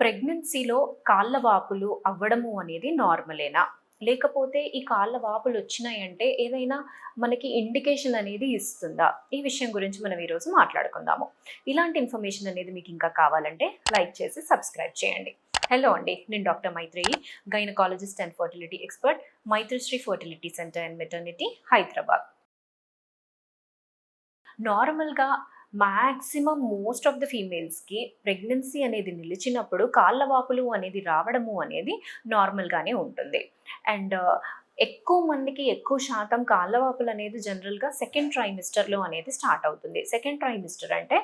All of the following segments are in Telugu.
ప్రెగ్నెన్సీలో కాళ్ళ వాపులు అవ్వడము అనేది నార్మలేనా? లేకపోతే ఈ కాళ్ళ వాపులొచ్చినాయంటే ఏదైనా మనకి ఇండికేషన్ అనేది ఇస్తుందా? ఈ విషయం గురించి మనం ఈరోజు మాట్లాడుకుందాము. ఇలాంటి ఇన్ఫర్మేషన్ అనేది మీకింకా కావాలంటే లైక్ చేసి సబ్స్క్రైబ్ చేయండి. హలో అండి. నేను doctor Maitreyi, gynaecologist and fertility expert, Maitrishree fertility centre and maternity, Hyderabad. నార్మల్‌గా మాక్సిమం మోస్ట్ ఆఫ్ ద ఫీమేల్స్‌కి ప్రెగ్నెన్సీ అనేది నిలిచినప్పుడు కాళ్ళ వాపులు అనేది రావడము అనేది నార్మల్‌గానే ఉంటుంది. అండ్ ఎక్కువ మందికి ఎక్కువ శాతం కాళ్ళ వాపులు అనేది జనరల్‌గా సెకండ్ ట్రైమిస్టర్‌లో అనేది స్టార్ట్ అవుతుంది. సెకండ్ ట్రైమిస్టర్ అంటే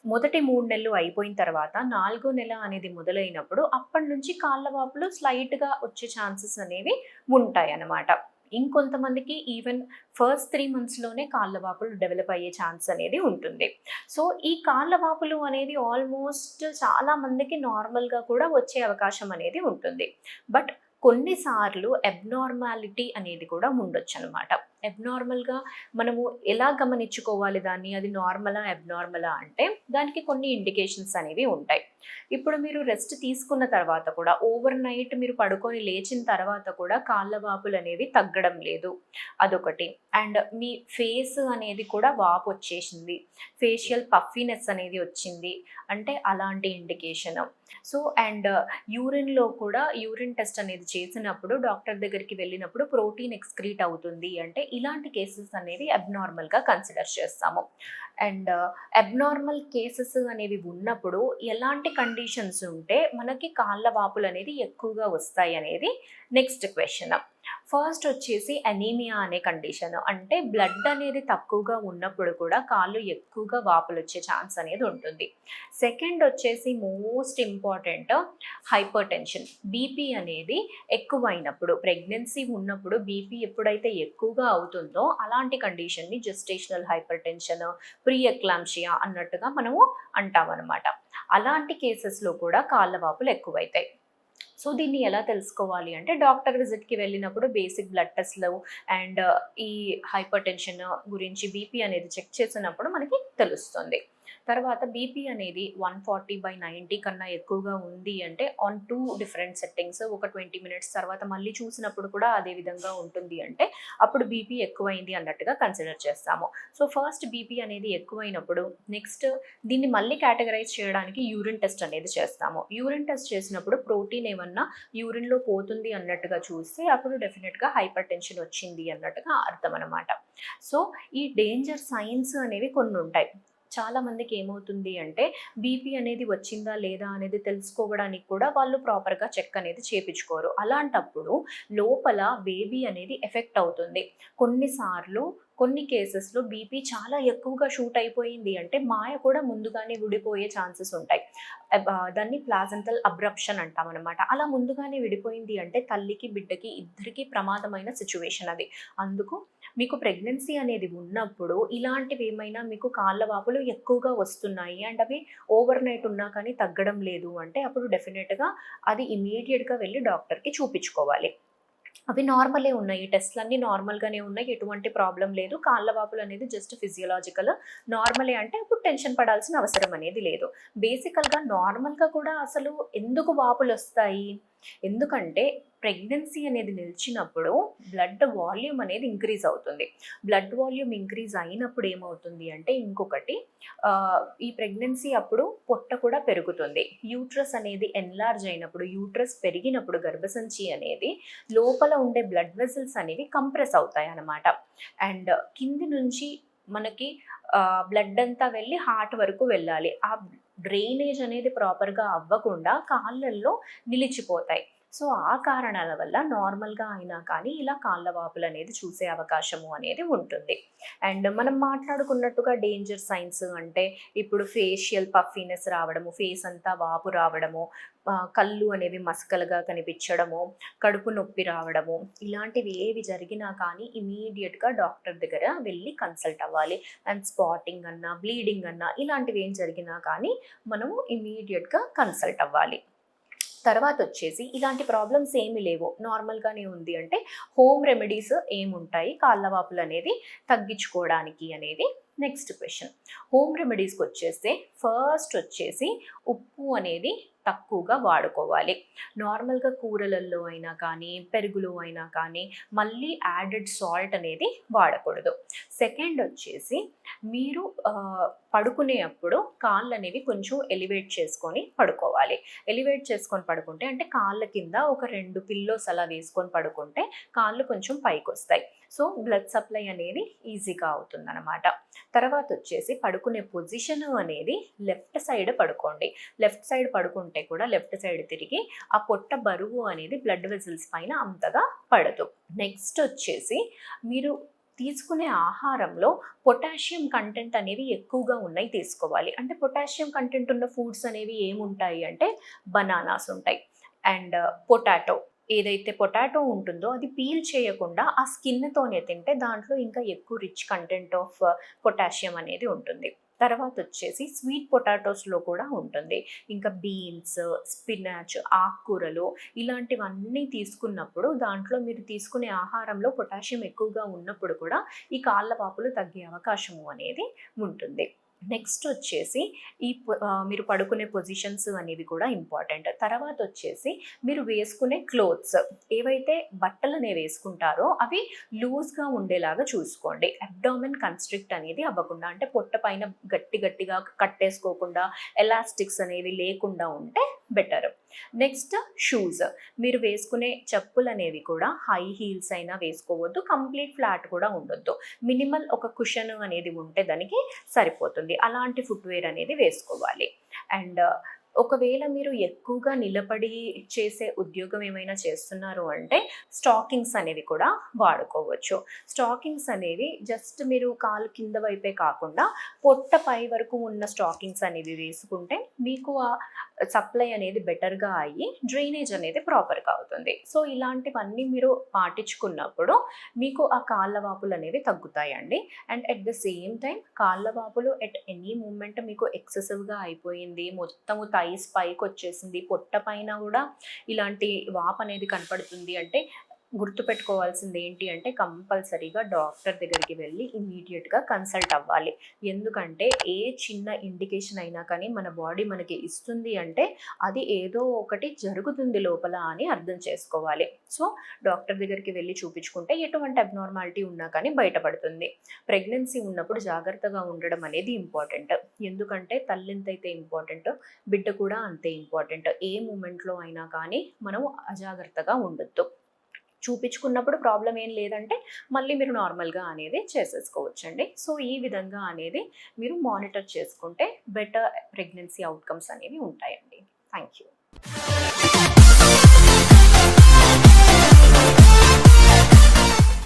మొదటి 3 నెలలు అయిపోయిన తర్వాత, నాలుగో నెల అనేది మొదలైనప్పుడు అప్పటి నుంచి కాళ్ళ వాపులు స్లైట్‌గా వచ్చే ఛాన్సెస్ అనేవి ఉంటాయన్నమాట. ఇంకొంతమందికి ఈవెన్ ఫస్ట్ 3 మంత్స్‌లోనే కాళ్ళ వాపులు డెవలప్ అయ్యే ఛాన్స్ అనేది ఉంటుంది. సో, ఈ కాళ్ళ వాపులు అనేది ఆల్మోస్ట్ చాలా మందికి నార్మల్‌గా కూడా వచ్చే అవకాశం అనేది ఉంటుంది. బట్ కొన్నిసార్లు అబ్నార్మాలిటీ అనేది కూడా ఉండొచ్చనమాట. అబ్నార్మల్‌గా మనము ఎలా గమనించుకోవాలి దాన్ని? అది నార్మలా? అబ్నార్మలా? అంటే దానికి కొన్ని ఇండికేషన్స్ అనేవి ఉంటాయి. ఇప్పుడు మీరు రెస్ట్ తీసుకున్న తర్వాత కూడా ఓవర్ నైట్ మీరు పడుకొని లేచిన తర్వాత కూడా కాళ్ళ వాపులనేవి తగ్గడం లేదు. అదొకటి. అండ్ మీ ఫేస్ అనేది కూడా వాపొచ్చేసింది. ఫేషియల్ పఫీనెస్ అనేది వచ్చింది. అంటే అలాంటి ఇండికేషన్. సో, అండ్ యూరిన్‌లో కూడా యూరిన్ టెస్ట్ అనేది చేసినప్పుడు డాక్టర్ దగ్గరికి వెళ్ళినప్పుడు ప్రోటీన్ ఎక్స్‌క్రీట్ అవుతుంది అంటే ఇలాంటి కేసెస్ అనేవి అబ్నార్మల్‌గా కన్సిడర్ చేస్తాము. అండ్ అబ్నార్మల్ కేసెస్ అనేవి ఉన్నప్పుడు ఎలాంటి కండిషన్స్ ఉంటే మనకి కాళ్ళ వాపులనేది ఎక్కువగా వస్తాయి అనేది నెక్స్ట్ క్వెషన్. ఫస్ట్ వచ్చేసి అనీమియా అనే కండిషన్. అంటే బ్లడ్ అనేది తక్కువగా ఉన్నప్పుడు కూడా కాళ్ళు ఎక్కువగా వాపులొచ్చే ఛాన్స్ అనేది ఉంటుంది. సెకండ్ వచ్చేసి మోస్ట్ ఇంపార్టెంట్ హైపర్‌టెన్షన్. బీపీ అనేది ఎక్కువైనప్పుడు, ప్రెగ్నెన్సీ ఉన్నప్పుడు బీపీ ఎప్పుడైతే ఎక్కువగా అవుతుందో అలాంటి కండిషన్‌ని జెస్టేషనల్ హైపర్‌టెన్షన్, ప్రీ ఎక్లాంప్షియా అన్నట్టుగా మనము అంటామనమాట. అలాంటి కేసెస్‌లో కూడా కాళ్ళ వాపులు ఎక్కువైతాయి. సో, దీన్ని ఎలా తెలుసుకోవాలి అంటే డాక్టర్ విజిట్‌కి వెళ్ళినప్పుడు బేసిక్ బ్లడ్ టెస్ట్‌లు అండ్ ఈ హైపర్‌టెన్షన్ గురించి బీపీ అనేది చెక్ చేసినప్పుడు మనకి తెలుస్తుంది. తర్వాత బీపీ అనేది 140/90 కన్నా ఎక్కువగా ఉంది అంటే ఆన్ 2 డిఫరెంట్ సెట్టింగ్స్ ఒక 20 మినిట్స్ తర్వాత మళ్ళీ చూసినప్పుడు కూడా అదే విధంగా ఉంటుంది అంటే అప్పుడు బీపీ ఎక్కువైంది అన్నట్టుగా కన్సిడర్ చేస్తాము. సో, ఫస్ట్ బీపీ అనేది ఎక్కువైనప్పుడు నెక్స్ట్ దీన్ని మళ్ళీ కేటగరైజ్ చేయడానికి యూరిన్ టెస్ట్ అనేది చేస్తాము. యూరిన్ టెస్ట్ చేసినప్పుడు ప్రోటీన్ ఏమన్నా యూరిన్‌లో పోతుంది అన్నట్టుగా చూస్తే అప్పుడు డెఫినిట్‌గా హైపర్ టెన్షన్ వచ్చింది అన్నట్టుగా అర్థం అనమాట. సో, ఈ డేంజర్ సైన్స్ అనేవి కొన్నుంటాయి. చాలా మందికి ఏమవుతుంది అంటే బీపీ అనేది వచ్చిందా లేదా అనేది తెలుసుకోవడానికి కూడా వాళ్ళు ప్రాపర్‌గా చెక్ అనేది చేపించుకోరు. అలాంటప్పుడు లోపల బేబీ అనేది ఎఫెక్ట్ అవుతుంది. కొన్నిసార్లు కొన్ని కేసెస్‌లో బీపీ చాలా ఎక్కువగా షూట్ అయిపోయింది అంటే మాయ కూడా ముందుగానే విడిపోయే ఛాన్సెస్ ఉంటాయి. దాన్ని ప్లాజెంటల్ అబ్రప్షన్ అంటామనమాట. అలా ముందుగానే విడిపోయింది అంటే తల్లికి, బిడ్డకి ఇద్దరికీ ప్రమాదమైన సిట్యుయేషన్ అది. అందుకు మీకు ప్రెగ్నెన్సీ అనేది ఉన్నప్పుడు ఇలాంటివేమైనా మీకు కాళ్ళ వాపులు ఎక్కువగా వస్తున్నాయి అండ్ అవి ఓవర్ నైట్ ఉన్నా కానీ తగ్గడం లేదు అంటే అప్పుడు డెఫినిట్‌గా అది ఇమ్మీడియేట్‌గా వెళ్లి డాక్టర్‌కి చూపించుకోవాలి. అవి నార్మలే ఉన్నాయి. టెస్ట్‌లన్నీ నార్మల్‌గానే ఉన్నాయి. ఎటువంటి ప్రాబ్లమ్ లేదు. కాళ్ళ వాపులనేది జస్ట్ ఫిజియోలాజికల్. నార్మలే అంటే అప్పుడు టెన్షన్ పడాల్సిన అవసరం అనేది లేదు. బేసికల్‌గా నార్మల్‌గా కూడా అసలు ఎందుకు వాపులొస్తాయి? ఎందుకంటే ప్రెగ్నెన్సీ అనేది నిలిచినప్పుడు బ్లడ్ వాల్యూమ్ అనేది ఇంక్రీజ్ అవుతుంది. బ్లడ్ వాల్యూమ్ ఇంక్రీజ్ అయినప్పుడు ఏమవుతుంది అంటే ఇంకొకటి ఈ ప్రెగ్నెన్సీ అప్పుడు పొట్ట కూడా పెరుగుతుంది. యూట్రస్ అనేది ఎన్లార్జ్ అయినప్పుడు, యూట్రస్ పెరిగినప్పుడు గర్భసంచి అనేది లోపల ఉండే బ్లడ్ వెసల్స్ అనేవి కంప్రెస్ అవుతాయన్నమాట. అండ్ కింది నుంచి మనకి బ్లడ్ అంతా వెళ్ళి హార్ట్ వరకు వెళ్ళాలి. ఆ డ్రైనేజ్ అనేది ప్రాపర్‌గా అవ్వకుండా కాళ్ళల్లో నిలిచిపోతాయి. సో, ఆ కారణాల వల్ల నార్మల్‌గా అయినా కానీ ఇలా కాళ్ళ వాపులనేది చూసే అవకాశము అనేది ఉంటుంది. అండ్ మనం మాట్లాడుకున్నట్టుగా డేంజర్ సైన్స్ అంటే ఇప్పుడు ఫేషియల్ పఫీనెస్ రావడము, ఫేస్ అంతా వాపు రావడము, కళ్ళు అనేవి మసకలుగా కనిపించడము, కడుపు నొప్పి రావడము, ఇలాంటివి ఏవి జరిగినా కానీ ఇమ్మీడియేట్‌గా డాక్టర్ దగ్గర వెళ్ళి కన్సల్ట్ అవ్వాలి. అండ్ స్పాటింగ్ అన్నా, బ్లీడింగ్ అన్నా ఇలాంటివి ఏం జరిగినా కానీ మనము ఇమ్మీడియేట్‌గా కన్సల్ట్ అవ్వాలి. తర్వాతొచ్చేసి ఇలాంటి ప్రాబ్లమ్స్ ఏమి లేవు. నార్మల్‌గానే ఉంది అంటే హోమ్ రెమెడీస్ ఏముంటాయి కాళ్ళ వాపులనేది తగ్గించుకోవడానికి అనేది నెక్స్ట్ క్వెషన్. హోమ్ రెమెడీస్‌కొచ్చేస్తే ఫస్ట్ వచ్చేసి ఉప్పు అనేది తక్కువగా వాడుకోవాలి. నార్మల్‌గా కూరలల్లో అయినా కానీ, పెరుగులో అయినా కానీ మళ్ళీ యాడెడ్ సాల్ట్ అనేది వాడకూడదు. సెకండ్ వచ్చేసి మీరు పడుకునేప్పుడు కాళ్ళనేవి కొంచెం ఎలివేట్ చేసుకొని పడుకోవాలి. ఎలివేట్ చేసుకొని పడుకుంటే అంటే కాళ్ళ కింద ఒక 2 పిల్లోస్ అలా వేసుకొని పడుకుంటే కాళ్ళు కొంచెం పైకొస్తాయి. సో, బ్లడ్ సప్లై అనేది ఈజీగా అవుతుందనమాట. తర్వాత వచ్చేసి పడుకునే పొజిషన్ అనేది లెఫ్ట్ సైడ్ పడుకోండి. లెఫ్ట్ సైడ్ పడుకుంటే కూడా లెఫ్ట్ సైడ్ తిరిగి ఆ పొట్ట బరువు అనేది బ్లడ్ వెసల్స్ పైన అంతగా పడదు. నెక్స్ట్ వచ్చేసి మీరు తీసుకునే ఆహారంలో పొటాషియం కంటెంట్ అనేవి ఎక్కువగా ఉన్నాయి తీసుకోవాలి. అంటే పొటాషియం కంటెంట్ ఉన్న ఫుడ్స్ అనేవి ఏముంటాయి అంటే బనానాస్ ఉంటాయి. అండ్ పొటాటో ఏదైతే పొటాటో ఉంటుందో అది పీల్ చేయకుండా ఆ స్కిన్‌తోనే తింటే దాంట్లో ఇంకా ఎక్కువ రిచ్ కంటెంట్ ఆఫ్ పొటాషియం అనేది ఉంటుంది. తర్వాత వచ్చేసి స్వీట్ పొటాటోస్‌లో కూడా ఉంటుంది. ఇంకా బీన్స్, స్పినాచ్, ఆకుకూరలు ఇలాంటివన్నీ తీసుకున్నప్పుడు దాంట్లో మీరు తీసుకునే ఆహారంలో పొటాషియం ఎక్కువగా ఉన్నప్పుడు కూడా ఈ కాళ్ళ వాపులు తగ్గే అవకాశము అనేది ఉంటుంది. నెక్స్ట్ వచ్చేసి మీరు పడుకునే పొజిషన్స్ అనేవి కూడా ఇంపార్టెంట్. తర్వాత వచ్చేసి మీరు వేసుకునే క్లోత్స్ ఏవైతే బట్టలనేవి వేసుకుంటారో అవి లూజ్‌గా ఉండేలాగా చూసుకోండి. అబ్డామెన్ కన్‌స్ట్రిక్ట్ అనేది అవ్వకుండా అంటే పొట్ట పైన గట్టిగా కట్టేసుకోకుండా ఎలాస్టిక్స్ అనేవి లేకుండా ఉంటే బెటర్. Next shoes. మీరు వేసుకునే చెప్పులనేవి కూడా హై హీల్స్ అయినా వేసుకోవద్దు. కంప్లీట్ ఫ్లాట్ కూడా ఉండొద్దు. మినిమల్ ఒక కుషన్ అనేది ఉంటే దానికి సరిపోతుంది. అలాంటి ఫుట్‌వేర్ అనేది వేసుకోవాలి. అండ్ ఒకవేళ మీరు ఎక్కువగా నిలబడి చేసే ఉద్యోగం ఏమైనా చేస్తున్నారు అంటే స్టాకింగ్స్ అనేవి కూడా వాడుకోవచ్చు. స్టాకింగ్స్ అనేవి జస్ట్ మీరు కాలు కింద వైపే కాకుండా పొట్ట పై వరకు ఉన్న స్టాకింగ్స్ అనేవి వేసుకుంటే మీకు ఆ సప్లై అనేది బెటర్‌గా అయ్యి డ్రైనేజ్ అనేది ప్రాపర్‌గా అవుతుంది. సో, ఇలాంటివన్నీ మీరు పాటించుకున్నప్పుడు మీకు ఆ కాళ్ళ వాపులనేవి తగ్గుతాయండి. And at the same time కాళ్ళ వాపులు ఎట్ ఎనీ మూమెంట్ మీకు ఎక్సెసివ్‌గా అయిపోయింది, మొత్తము థైస్ పైకొచ్చేసింది, పొట్ట పైన గూడా ఇలాంటి వాపనేది కనపడుతుంది అంటే గుర్తుపెట్టుకోవాల్సింది ఏంటి అంటే కంపల్సరీగా డాక్టర్ దగ్గరికి వెళ్ళి ఇమ్మీడియట్‌గా కన్సల్ట్ అవ్వాలి. ఎందుకంటే ఏ చిన్న ఇండికేషన్ అయినా కానీ మన బాడీ మనకి ఇస్తుంది అంటే అది ఏదో ఒకటి జరుగుతుంది లోపల అని అర్థం చేసుకోవాలి. సో, డాక్టర్ దగ్గరికి వెళ్ళి చూపించుకుంటే ఎటువంటి అబ్నార్మాలిటీ ఉన్నా కానీ బయటపడుతుంది. ప్రెగ్నెన్సీ ఉన్నప్పుడు జాగ్రత్తగా ఉండడం అనేది ఇంపార్టెంట్. ఎందుకంటే తల్లెంతైతే ఇంపార్టెంటో బిడ్డ కూడా అంతే ఇంపార్టెంట్. ఏ మూమెంట్‌లో అయినా కానీ మనం అజాగ్రత్తగా ఉండొద్దు. చూపించుకున్నప్పుడు ప్రాబ్లమ్ ఏం లేదంటే మళ్ళీ మీరు నార్మల్‌గా అనేది చేసేసుకోవచ్చండి. సో, ఈ విధంగా అనేది మీరు మానిటర్ చేసుకుంటే బెటర్ ప్రెగ్నెన్సీ ఔట్‌కమ్స్ అనేవి ఉంటాయండి. Thank you.